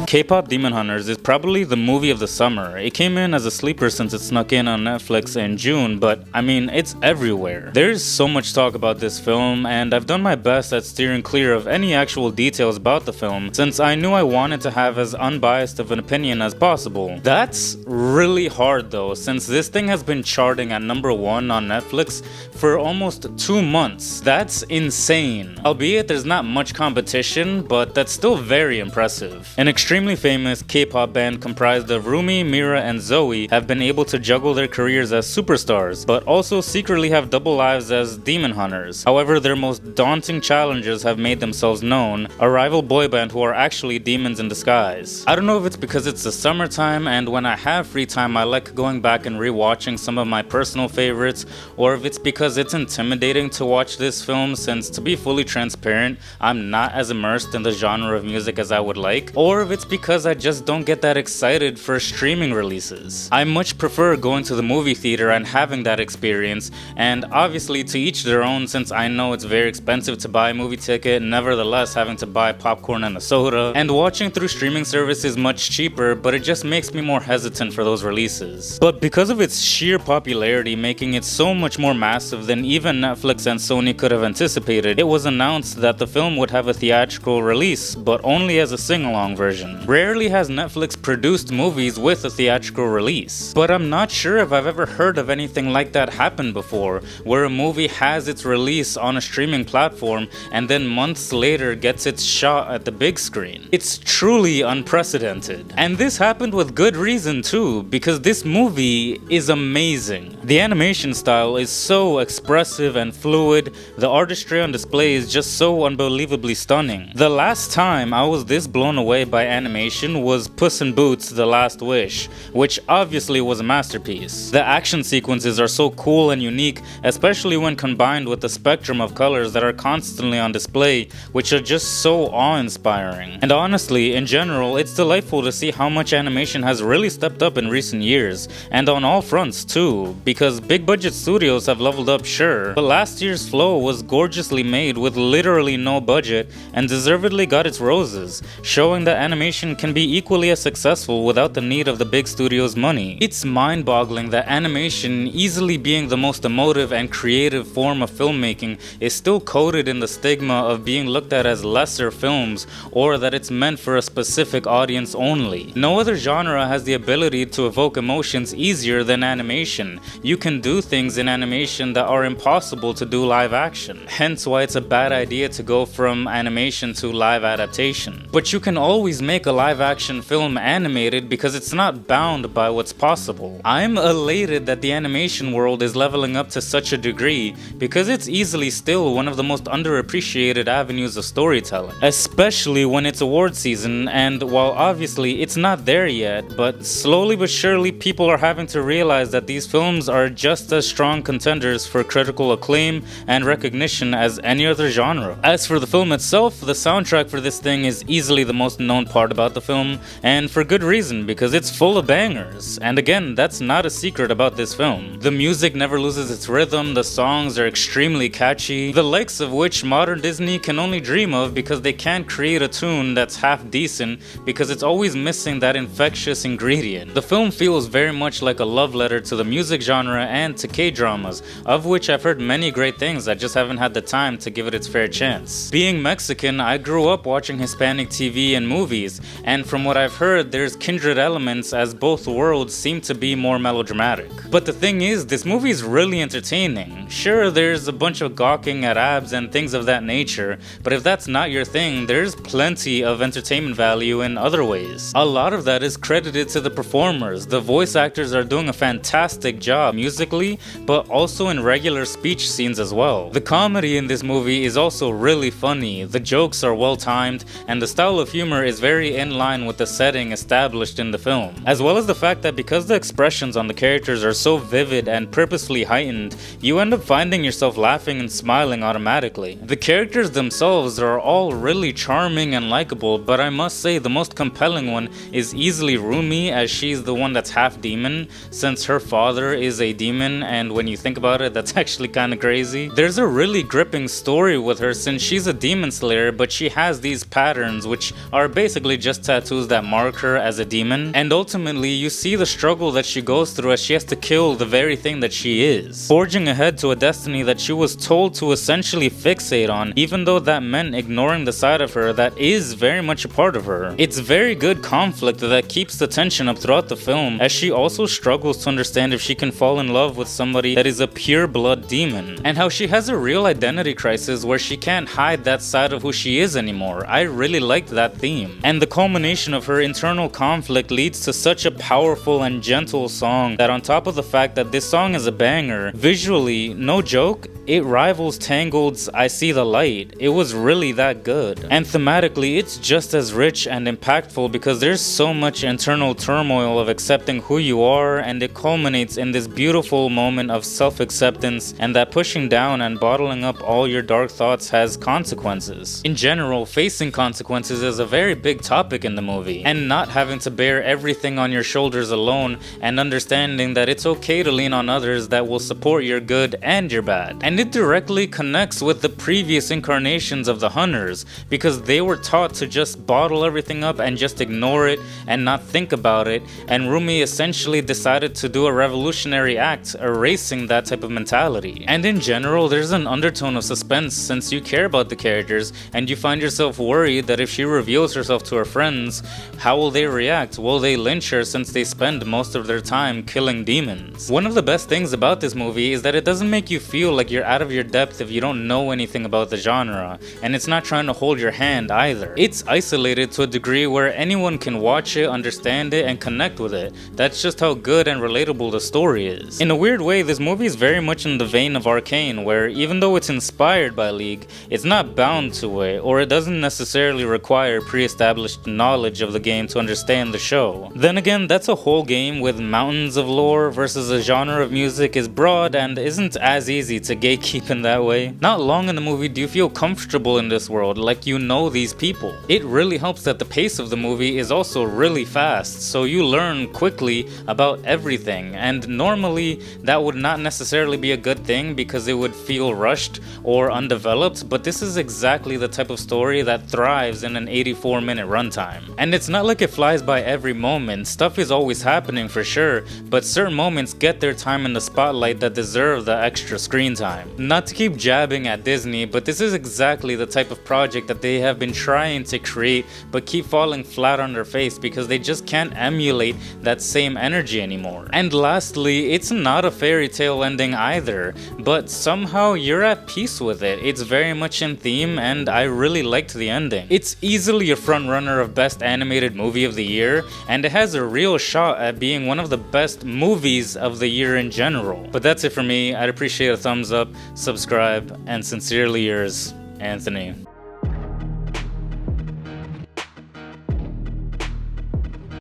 K-pop Demon Hunters is probably the movie of the summer. It came in as a sleeper since it snuck in on Netflix in June, but I mean, it's everywhere. There's so much talk about this film, and I've done my best at steering clear of any actual details about the film, since I knew I wanted to have as unbiased of an opinion as possible. That's really hard though, since this thing has been charting at #1 on Netflix for almost 2 months. That's insane. Albeit there's not much competition, but that's still very impressive. An extremely famous K-pop band comprised of Rumi, Mira, and Zoe have been able to juggle their careers as superstars, but also secretly have double lives as demon hunters. However, their most daunting challenges have made themselves known, a rival boy band who are actually demons in disguise. I don't know if it's because it's the summertime and when I have free time I like going back and rewatching some of my personal favorites, or if it's because it's intimidating to watch this film since, to be fully transparent, I'm not as immersed in the genre of music as I would like, or if it's because I just don't get that excited for streaming releases. I much prefer going to the movie theater and having that experience, and obviously to each their own, since I know it's very expensive to buy a movie ticket, nevertheless having to buy popcorn and a soda, and watching through streaming service is much cheaper, but it just makes me more hesitant for those releases. But because of its sheer popularity making it so much more massive than even Netflix and Sony could have anticipated, it was announced that the film would have a theatrical release, but only as a sing-along version. Rarely has Netflix produced movies with a theatrical release, but I'm not sure if I've ever heard of anything like that happen before, where a movie has its release on a streaming platform and then months later gets its shot at the big screen. It's truly unprecedented. And this happened with good reason too, because this movie is amazing. The animation style is so expressive and fluid, the artistry on display is just so unbelievably stunning. The last time I was this blown away by animation was Puss in Boots: The Last Wish, which obviously was a masterpiece. The action sequences are so cool and unique, especially when combined with the spectrum of colors that are constantly on display, which are just so awe-inspiring. And honestly, in general, it's delightful to see how much animation has really stepped up in recent years, and on all fronts too, because big budget studios have leveled up, sure, but last year's Flow was gorgeously made with literally no budget and deservedly got its roses, showing that animation can be equally as successful without the need of the big studio's money. It's mind-boggling that animation, easily being the most emotive and creative form of filmmaking, is still coated in the stigma of being looked at as lesser films, or that it's meant for a specific audience only. No other genre has the ability to evoke emotions easier than animation. You can do things in animation that are impossible to do live action, hence why it's a bad idea to go from animation to live adaptation. But you can always make a live action film animated because it's not bound by what's possible. I'm elated that the animation world is leveling up to such a degree, because it's easily still one of the most underappreciated avenues of storytelling, especially when it's award season, and while obviously it's not there yet, but slowly but surely people are having to realize that these films are just as strong contenders for critical acclaim and recognition as any other genre. As for the film itself, the soundtrack for this thing is easily the most known part about the film, and for good reason, because it's full of bangers, and again, that's not a secret about this film. The music never loses its rhythm, the songs are extremely catchy, the likes of which modern Disney can only dream of, because they can't create a tune that's half decent because it's always missing that infectious ingredient. The film feels very much like a love letter to the music genre and to K-dramas, of which I've heard many great things, I just haven't had the time to give it its fair chance. Being Mexican, I grew up watching Hispanic TV and movies, and from what I've heard, there's kindred elements as both worlds seem to be more melodramatic. But the thing is, this movie is really entertaining. Sure, there's a bunch of gawking at abs and things of that nature, but if that's not your thing, there's plenty of entertainment value in other ways. A lot of that is credited to the performers. The voice actors are doing a fantastic job musically, but also in regular speech scenes as well. The comedy in this movie is also really funny, the jokes are well timed, and the style of humor is very in line with the setting established in the film, as well as the fact that because the expressions on the characters are so vivid and purposefully heightened, you end up finding yourself laughing and smiling automatically. The characters themselves are all really charming and likable, but I must say the most compelling one is easily Rumi, as she's the one that's half demon, since her father is a demon, and when you think about it, that's actually kinda crazy. There's a really gripping story with her since she's a demon slayer, but she has these patterns which are basically essentially just tattoos that mark her as a demon, and ultimately you see the struggle that she goes through as she has to kill the very thing that she is, forging ahead to a destiny that she was told to essentially fixate on, even though that meant ignoring the side of her that is very much a part of her. It's very good conflict that keeps the tension up throughout the film, as she also struggles to understand if she can fall in love with somebody that is a pure blood demon, and how she has a real identity crisis where she can't hide that side of who she is anymore. I really liked that theme, and the culmination of her internal conflict leads to such a powerful and gentle song that, on top of the fact that this song is a banger, visually, no joke, it rivals Tangled's I See the Light. It was really that good. And thematically, it's just as rich and impactful because there's so much internal turmoil of accepting who you are, and it culminates in this beautiful moment of self-acceptance, and that pushing down and bottling up all your dark thoughts has consequences. In general, facing consequences is a very big topic in the movie, and not having to bear everything on your shoulders alone, and understanding that it's okay to lean on others that will support your good and your bad. And it directly connects with the previous incarnations of the Hunters, because they were taught to just bottle everything up and just ignore it and not think about it, and Rumi essentially decided to do a revolutionary act, erasing that type of mentality. And in general, there's an undertone of suspense since you care about the characters, and you find yourself worried that if she reveals herself to her friends, how will they react? Will they lynch her since they spend most of their time killing demons? One of the best things about this movie is that it doesn't make you feel like you're out of your depth if you don't know anything about the genre, and it's not trying to hold your hand either. It's isolated to a degree where anyone can watch it, understand it, and connect with it. That's just how good and relatable the story is. In a weird way, this movie is very much in the vein of Arcane, where even though it's inspired by League, it's not bound to it, or it doesn't necessarily require pre-established knowledge of the game to understand the show. Then again, that's a whole game with mountains of lore versus a genre of music is broad and isn't as easy to gatekeep in that way. Not long in the movie do you feel comfortable in this world, like you know these people. It really helps that the pace of the movie is also really fast, so you learn quickly about everything, and normally that would not necessarily be a good thing because it would feel rushed or undeveloped, but this is exactly the type of story that thrives in an 84-minute runtime. And it's not like it flies by every moment, stuff is always happening for sure, but certain moments get their time in the spotlight that deserve the extra screen time. Not to keep jabbing at Disney, but this is exactly the type of project that they have been trying to create but keep falling flat on their face because they just can't emulate that same energy anymore. And lastly, it's not a fairy tale ending either, but somehow you're at peace with it. It's very much in theme, and I really liked the ending. It's easily a frontrunner of Best Animated Movie of the Year, and it has a real shot at being one of the best movies of the year in general. But that's it for me. I'd appreciate a thumbs up, subscribe, and sincerely yours, Anthony.